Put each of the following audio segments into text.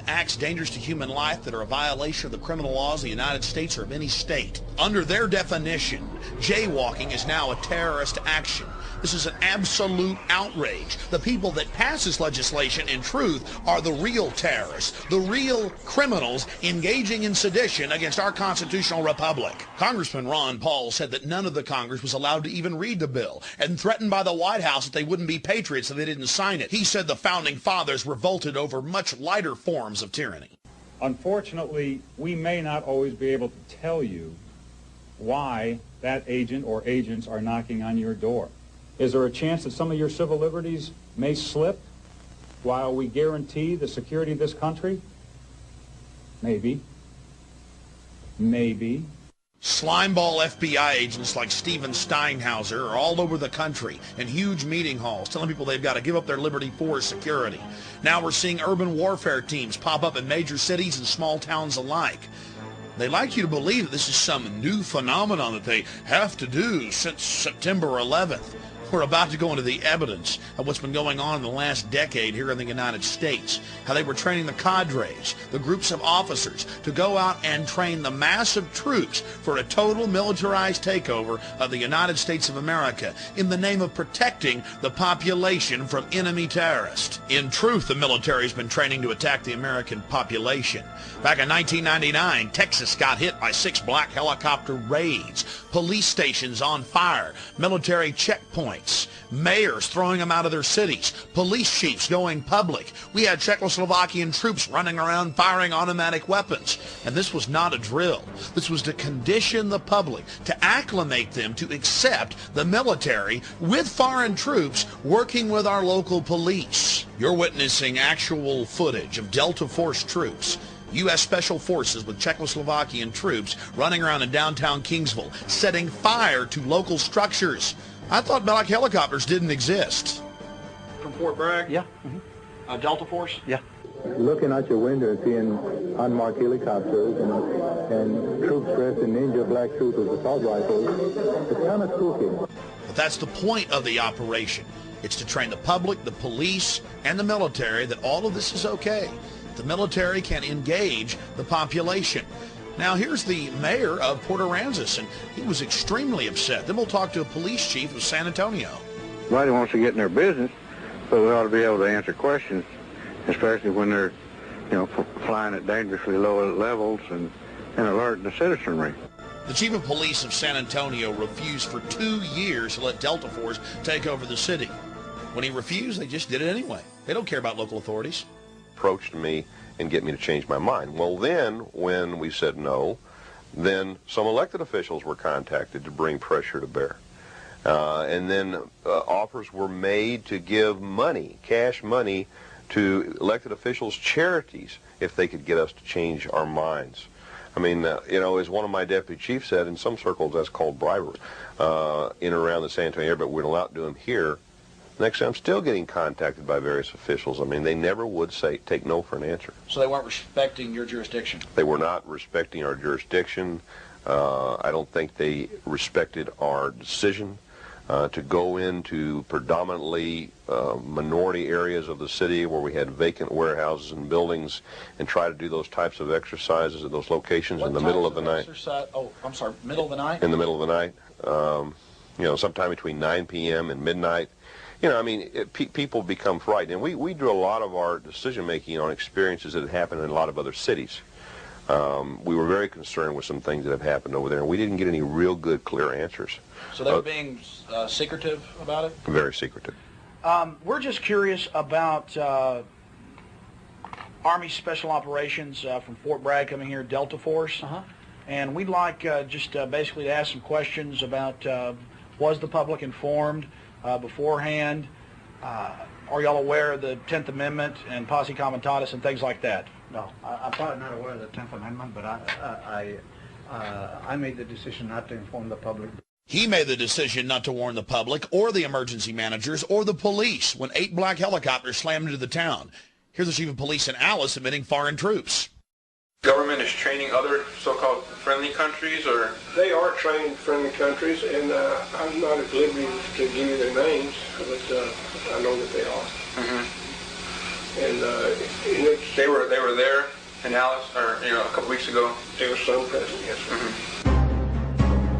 acts dangerous to human life that are a violation of the criminal laws of the United States or of any state. Under their definition, jaywalking is now a terrorist action. This is an absolute outrage. The people that pass this legislation, in truth, are the real terrorists, the real criminals engaging in sedition against our constitutional republic. Congressman Ron Paul said that none of the Congress was allowed to even read the bill and threatened by the White House that they wouldn't be patriots if they didn't sign it. He said the founding fathers revolted over much lighter forms of tyranny. Unfortunately, we may not always be able to tell you why that agent or agents are knocking on your door. Is there a chance that some of your civil liberties may slip while we guarantee the security of this country? Maybe. Maybe. Slimeball FBI agents like Steven Steinhauser are all over the country in huge meeting halls telling people they've got to give up their liberty for security. Now we're seeing urban warfare teams pop up in major cities and small towns alike. They like you to believe that this is some new phenomenon that they have to do since September 11th. We're about to go into the evidence of what's been going on in the last decade here in the United States. How they were training the cadres, the groups of officers, to go out and train the massive troops for a total militarized takeover of the United States of America in the name of protecting the population from enemy terrorists. In truth, the military's been training to attack the American population. Back in 1999, Texas got hit by 6 black helicopter raids, police stations on fire, military checkpoints, mayors throwing them out of their cities, police chiefs going public. We had Czechoslovakian troops running around firing automatic weapons. And this was not a drill. This was to condition the public, to acclimate them to accept the military with foreign troops working with our local police. You're witnessing actual footage of Delta Force troops, U.S. Special Forces with Czechoslovakian troops running around in downtown Kingsville, setting fire to local structures. I thought black helicopters didn't exist. From Fort Bragg? Yeah. Delta Force? Yeah. Looking out your window and seeing unmarked helicopters and troops dressed in ninja black suits with assault rifles, it's kind of spooky. But that's the point of the operation. It's to train the public, the police, and the military that all of this is okay. The military can engage the population. Now here's the mayor of Port Aransas, and he was extremely upset. Then we'll talk to a police chief of San Antonio. Nobody wants to get in their business, but we ought to be able to answer questions, especially when they're, flying at dangerously low levels and alerting the citizenry. The chief of police of San Antonio refused for 2 years to let Delta Force take over the city. When he refused, they just did it anyway. They don't care about local authorities. Approached me and get me to change my mind. Well, then, when we said no, then some elected officials were contacted to bring pressure to bear. And then offers were made to give money, cash money, to elected officials' charities if they could get us to change our minds. I mean, as one of my deputy chiefs said, in some circles that's called bribery in and around the San Antonio area, but we're allowed to do them here. Next time, I'm still getting contacted by various officials. I mean, they never would take no for an answer. So they weren't respecting your jurisdiction? They were not respecting our jurisdiction. I don't think they respected our decision to go into predominantly minority areas of the city where we had vacant warehouses and buildings and try to do those types of exercises at those locations in the middle of the night. Oh, I'm sorry, middle of the night? In the middle of the night. Sometime between 9 p.m. and midnight. People become frightened. And we drew a lot of our decision-making on experiences that had happened in a lot of other cities. We were very concerned with some things that have happened over there, and we didn't get any real good, clear answers. So they were being secretive about it? Very secretive. We're just curious about Army Special Operations from Fort Bragg coming here, Delta Force. And we'd like basically to ask some questions about was the public informed beforehand? Are y'all aware of the 10th Amendment and posse comitatus and things like that? No, I'm probably not aware of the 10th Amendment, but I made the decision not to inform the public. He made the decision not to warn the public or the emergency managers or the police when 8 black helicopters slammed into the town. Here's the chief of police in Alice admitting foreign troops. Government is training other so-called friendly countries, or? They are trained friendly countries, and I'm not at liberty to give you their names, but I know that they are. And it's, They were there in Alice, or a couple weeks ago. there was some present, yes, sir.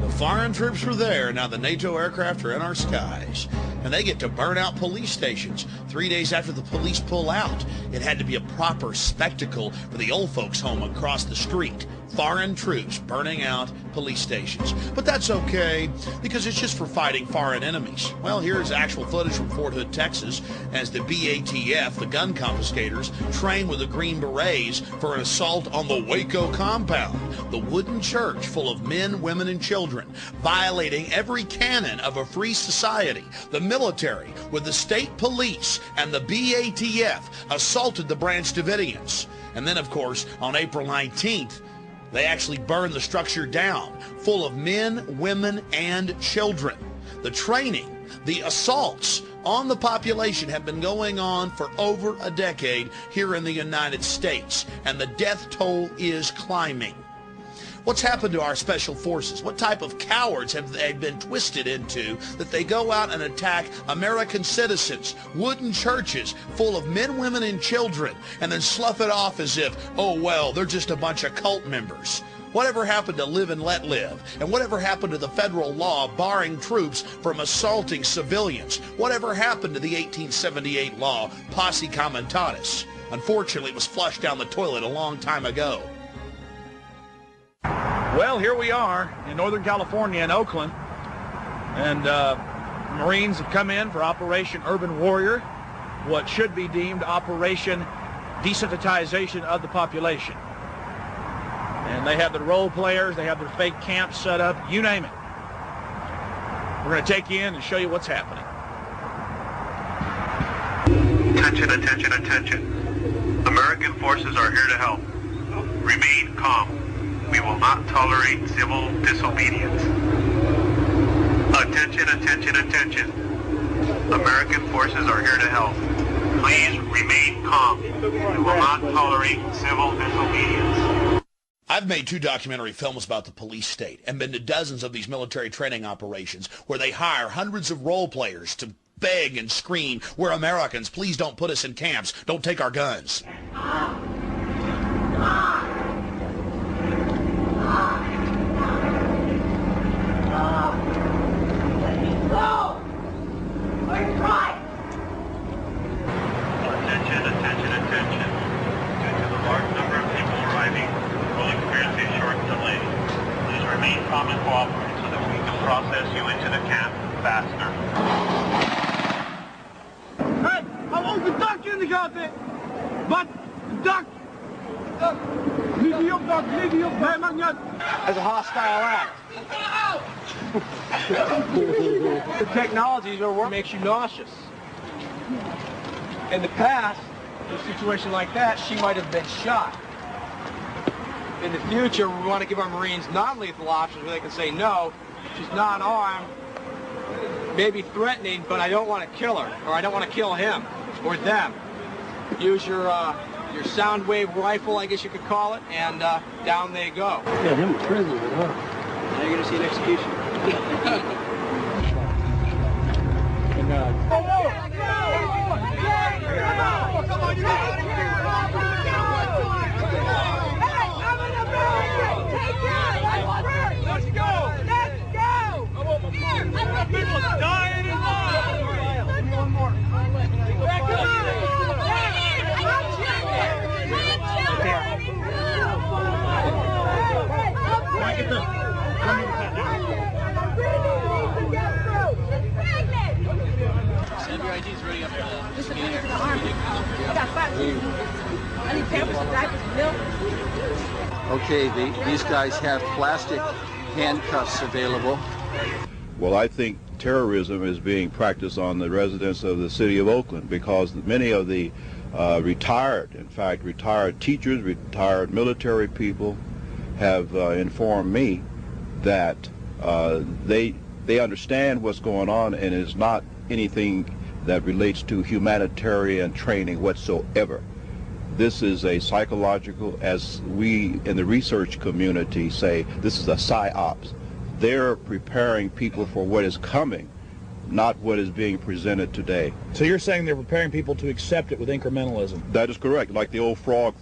The foreign troops were there. Now the NATO aircraft are in our skies. And they get to burn out police stations 3 days after the police pull out. It had to be a proper spectacle for the old folks home across the street. Foreign troops burning out police stations. But that's okay, because it's just for fighting foreign enemies. Well, here's actual footage from Fort Hood, Texas, as the BATF, the gun confiscators, train with the Green Berets for an assault on the Waco compound, the wooden church full of men, women, and children, violating every canon of a free society. The military, with the state police and the BATF, assaulted the Branch Davidians. And then, of course, on April 19th, they actually burned the structure down, full of men, women, and children. The training, the assaults on the population have been going on for over a decade here in the United States, and the death toll is climbing. What's happened to our special forces? What type of cowards have they been twisted into that they go out and attack American citizens, wooden churches full of men, women, and children, and then slough it off as if, oh, well, they're just a bunch of cult members? Whatever happened to live and let live? And whatever happened to the federal law barring troops from assaulting civilians? Whatever happened to the 1878 law, Posse Comitatus? Unfortunately, it was flushed down the toilet a long time ago. Well, here we are in Northern California in Oakland, and Marines have come in for Operation Urban Warrior, what should be deemed Operation Desensitization of the Population. And they have their role players, they have their fake camps set up, you name it. We're going to take you in and show you what's happening. Attention, attention, attention. American forces are here to help. Remain calm. We will not tolerate civil disobedience. Attention, attention, attention. American forces are here to help. Please remain calm. We will not tolerate civil disobedience. I've made 2 documentary films about the police state and been to dozens of these military training operations where they hire hundreds of role players to beg and scream, "We're Americans, please don't put us in camps, don't take our guns." Attention, attention, attention. Due to the large number of people arriving, we'll experience a short delay. Please remain calm and cooperate so that we can process you into the camp faster. Hey, I want the duck in the cockpit! Wat? Duck! Niet die op, duck! Niet die op! Nee, mag niet! As a hostile act. The technologies are what makes you nauseous. In the past, in a situation like that, she might have been shot. In the future, we want to give our Marines non-lethal options where they can say, no, she's not armed, maybe threatening, but I don't want to kill her, or I don't want to kill him, or them. Use your sound wave rifle, I guess you could call it, and down they go. Yeah, him in prison, huh? Now you're going to see an execution. Come on, you got it! Let's go! Let's go! People dying in line! One more. Send your IDs ready up there. Just a minute to the army. I got 5 kids. I need pampers and diapers and milk. Okay, these guys have plastic handcuffs available. Well, I think terrorism is being practiced on the residents of the city of Oakland because many of the retired teachers, retired military people have informed me that they understand what's going on and it's not anything that relates to humanitarian training whatsoever. This is a psychological, as we in the research community say, this is a psyops. They're preparing people for what is coming. not what is being presented today. So you're saying they're preparing people to accept it with incrementalism? That is correct, like the old frog